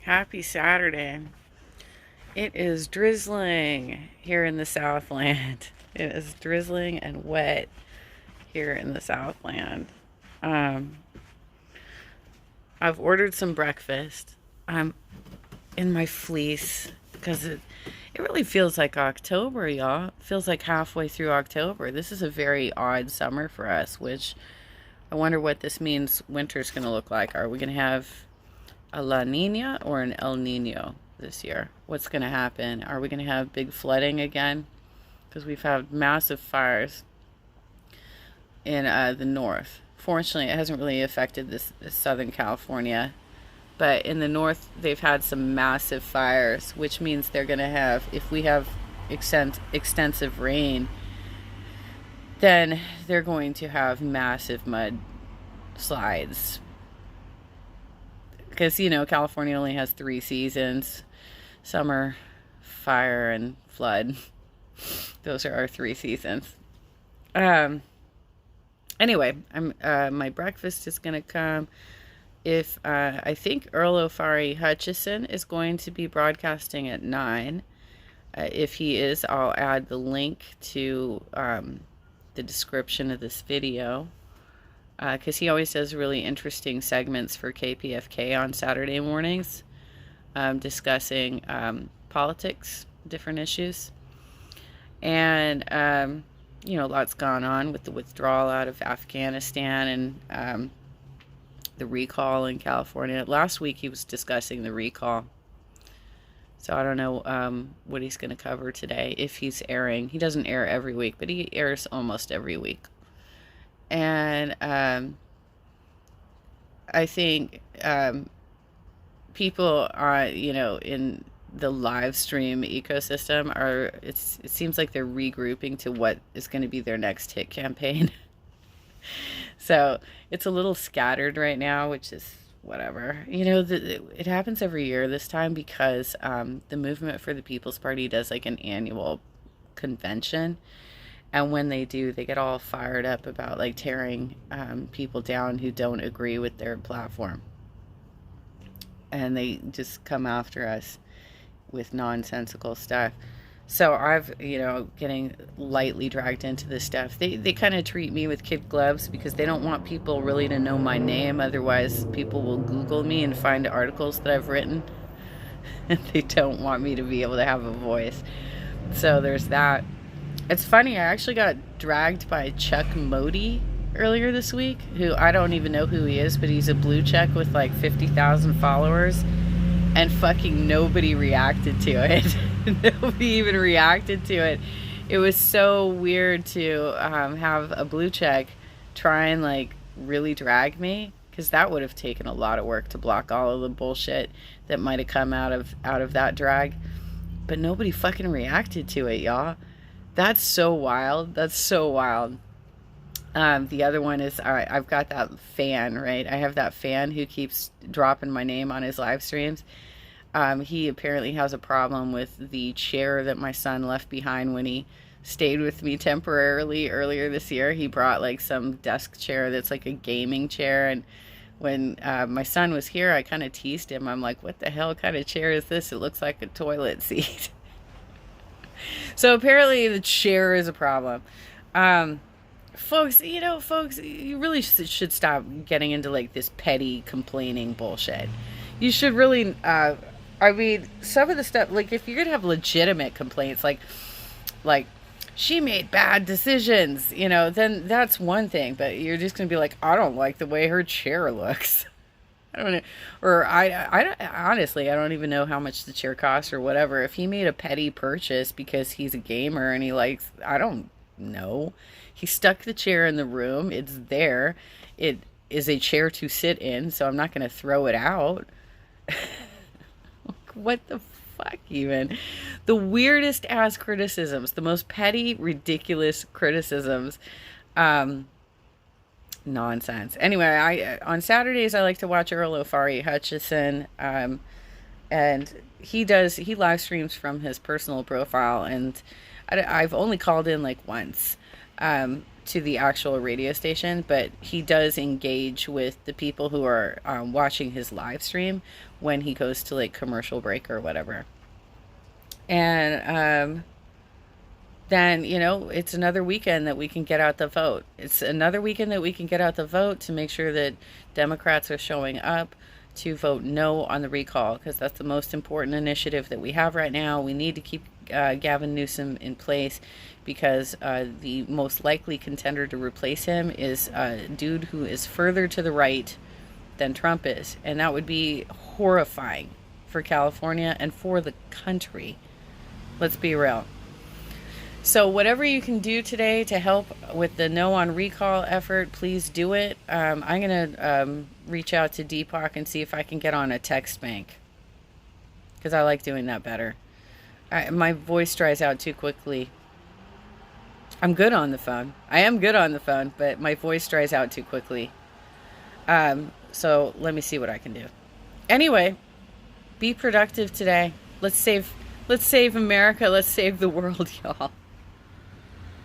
Happy Saturday. It is drizzling here in the Southland. It is drizzling and wet here in the Southland. Um, I've ordered some breakfast. I'm in my fleece because it really feels like October, y'all. It feels like halfway through October. This is a very odd summer for us, which I wonder what this means winter's going to look like. Are we going to have a La Nina or an El Nino this year? What's going to happen? Are we going to have big flooding again? Because we've had massive fires in the north. Fortunately, it hasn't really affected this Southern California, but in the north, they've had some massive fires, which means they're going to have, if we have extensive rain, then they're going to have massive mud slides. Because, California only has 3 seasons: summer, fire, and flood. Those are our 3 seasons. Anyway, my breakfast is going to come. If I think Earl Ofari Hutchinson is going to be broadcasting at 9. If he is, I'll add the link to the description of this video, because he always does really interesting segments for KPFK on Saturday mornings, discussing politics, different issues. And, lots gone on with the withdrawal out of Afghanistan and the recall in California. Last week he was discussing the recall. So I don't know what he's going to cover today, if he's airing. He doesn't air every week, but he airs almost every week. And I think people are, in the live stream ecosystem it seems like they're regrouping to what is going to be their next hit campaign. So it's a little scattered right now, which is whatever. It happens every year this time because the Movement for the People's Party does like an annual convention. And when they do, they get all fired up about like tearing people down who don't agree with their platform. And they just come after us with nonsensical stuff. So I've, getting lightly dragged into this stuff. They kind of treat me with kid gloves because they don't want people really to know my name. Otherwise, people will Google me and find articles that I've written. And they don't want me to be able to have a voice. So there's that. It's funny, I actually got dragged by Chuck Modi earlier this week, who I don't even know who he is, but he's a blue check with like 50,000 followers. And fucking nobody reacted to it. Nobody even reacted to it. It was so weird to have a blue check try and like really drag me, because that would have taken a lot of work to block all of the bullshit that might have come out of that drag. But nobody fucking reacted to it, y'all. That's so wild. That's so wild. The other one is I've got that fan, right? I have that fan who keeps dropping my name on his live streams. He apparently has a problem with the chair that my son left behind when he stayed with me temporarily earlier this year. He brought like some desk chair that's like a gaming chair. And when my son was here, I kind of teased him. I'm like, what the hell kind of chair is this? It looks like a toilet seat. So apparently the chair is a problem. Folks, you really should stop getting into like this petty complaining bullshit. You should really, some of the stuff, like if you're going to have legitimate complaints, like she made bad decisions, then that's one thing. But you're just going to be like, I don't like the way her chair looks. I don't know. Or honestly, I don't even know how much the chair costs or whatever. If he made a petty purchase because he's a gamer and he likes, I don't know. He stuck the chair in the room. It's there. It is a chair to sit in, so I'm not going to throw it out. What the fuck, even? The weirdest ass criticisms, the most petty, ridiculous criticisms. Nonsense. Anyway, on Saturdays I like to watch Earl Ofari Hutchinson, and he live streams from his personal profile, and I've only called in like once. to the actual radio station, but he does engage with the people who are watching his live stream when he goes to like commercial break or whatever. And then, you know, it's another weekend that we can get out the vote. It's another weekend that we can get out the vote to make sure that Democrats are showing up to vote no on the recall, because that's the most important initiative that we have right now. We need to keep Gavin Newsom in place, because the most likely contender to replace him is a dude who is further to the right than Trump is. And that would be horrifying for California and for the country. Let's be real. So whatever you can do today to help with the no on recall effort, please do it. I'm going to reach out to Deepak and see if I can get on a text bank, because I like doing that better. My voice dries out too quickly. I'm good on the phone. I am good on the phone, but my voice dries out too quickly. So let me see what I can do. Anyway, be productive today. Let's save America. Let's save the world, y'all.